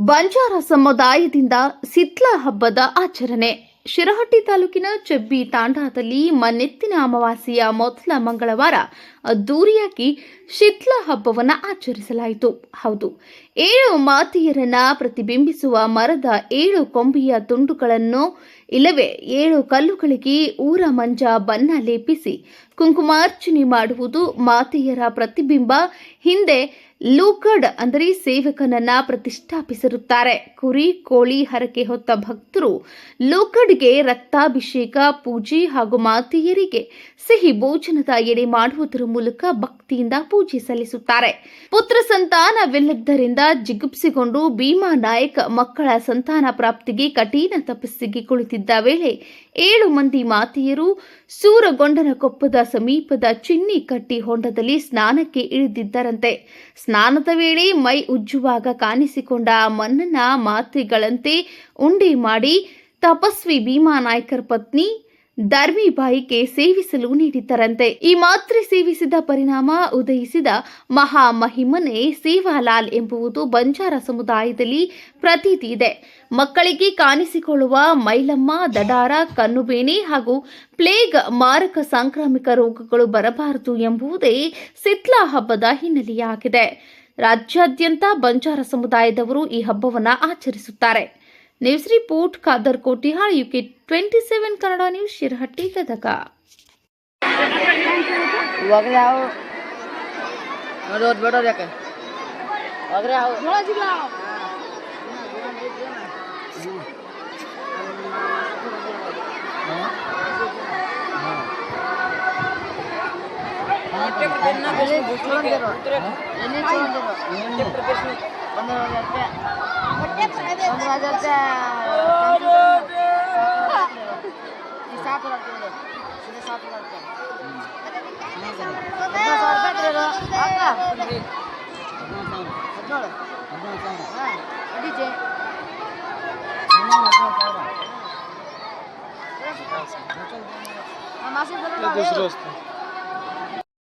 ಬಂಜಾರ ಸಮುದಾಯದಿಂದ ಸಿತ್ಲ ಹಬ್ಬದ ಆಚರಣೆ. ಶಿರಹಟ್ಟಿ ತಾಲೂಕಿನ ಚೆಬ್ಬಿ ತಾಂಡಾದಲ್ಲಿ ಮನ್ನೆತ್ತಿನ ಅಮಾವಾಸ್ಯೆಯ ಮೊದಲ ಮಂಗಳವಾರ ಅದ್ದೂರಿಯಾಗಿ ಶಿತ್ಲ ಹಬ್ಬವನ್ನು ಆಚರಿಸಲಾಯಿತು. ಹೌದು, 7 ಮಾತೆಯರನ್ನ ಪ್ರತಿಬಿಂಬಿಸುವ ಮರದ 7 ಕೊಂಬೆಯ ತುಂಡುಗಳನ್ನು ಇಲ್ಲವೇ 7 ಕಲ್ಲುಗಳಿಗೆ ಊರ ಮಂಜ ಬಣ್ಣ ಲೇಪಿಸಿ ಕುಂಕುಮಾರ್ಚನೆ ಮಾಡುವುದು ಮಾತೆಯರ ಪ್ರತಿಬಿಂಬ. ಹಿಂದೆ ಲೂಕಡ್ ಅಂದರೆ ಸೇವಕನನ್ನ ಪ್ರತಿಷ್ಠಾಪಿಸಿರುತ್ತಾರೆ. ಕುರಿ ಕೋಳಿ ಹರಕೆ ಹೊತ್ತ ಭಕ್ತರು ಲೂಕಡ್ಗೆ ರಕ್ತಾಭಿಷೇಕ, ಪೂಜೆ ಹಾಗೂ ಮಾತೆಯರಿಗೆ ಸಿಹಿ ಭೋಜನದ ಎಡೆ ಮಾಡುವುದರ ಮೂಲಕ ಭಕ್ತಿಯಿಂದ ಪೂಜೆ ಸಲ್ಲಿಸುತ್ತಾರೆ. ಪುತ್ರ ಸಂತಾನವಿಲ್ಲದ್ದರಿಂದ ಜಿಗುಪ್ಸೆಗೊಂಡು ಭೀಮಾ ನಾಯಕ್ ಮಕ್ಕಳ ಸಂತಾನ ಪ್ರಾಪ್ತಿಗೆ ಕಠಿಣ ತಪಸ್ಸಿಗೆ ಕುಳಿತಿದ್ದ ವೇಳೆ 7 ಮಂದಿ ಮಾತೆಯರು ಸೂರಗೊಂಡನ ಕೊಪ್ಪದ ಸಮೀಪದ ಚಿನ್ನಿ ಕಟ್ಟಿ ಹೊಂಡದಲ್ಲಿ ಸ್ನಾನಕ್ಕೆ ಇಳಿದಿದ್ದರಂತೆ. ಸ್ನಾನದ ವೇಳೆ ಮೈ ಉಜ್ಜುವಾಗ ಕಾಣಿಸಿಕೊಂಡ ಮಣ್ಣನ್ನ ಮಾತೆಗಳಂತೆ ಉಂಡೆ ಮಾಡಿ ತಪಸ್ವಿ ಭೀಮಾ ನಾಯ್ಕರ್ ಪತ್ನಿ ಧರ್ಮಿಬಾಯಿಗೆ ಸೇವಿಸಲು ನೀಡಿದ್ದರಂತೆ. ಈ ಮಾತ್ರೆ ಸೇವಿಸಿದ ಪರಿಣಾಮ ಉದಯಿಸಿದ ಮಹಾಮಹಿಮನೆ ಸೇವಾಲಾಲ್ ಎಂಬುವುದು ಬಂಜಾರ ಸಮುದಾಯದಲ್ಲಿ ಪ್ರತೀತಿ ಇದೆ. ಮಕ್ಕಳಿಗೆ ಕಾಣಿಸಿಕೊಳ್ಳುವ ಮೈಲಮ್ಮ, ದಡಾರ, ಕಣ್ಣುಬೇನೆ ಹಾಗೂ ಪ್ಲೇಗ್ ಮಾರಕ ಸಾಂಕ್ರಾಮಿಕ ರೋಗಗಳು ಬರಬಾರದು ಎಂಬುದೇ ಸಿತ್ಲಾ ಹಬ್ಬದ ಹಿನ್ನೆಲೆಯಾಗಿದೆ. ರಾಜ್ಯಾದ್ಯಂತ ಬಂಜಾರ ಸಮುದಾಯದವರು ಈ ಹಬ್ಬವನ್ನು ಆಚರಿಸುತ್ತಾರೆ. News report Khadar Kotihal, UK 27 Kannada news, Shirahatti, Gadag. दूसरे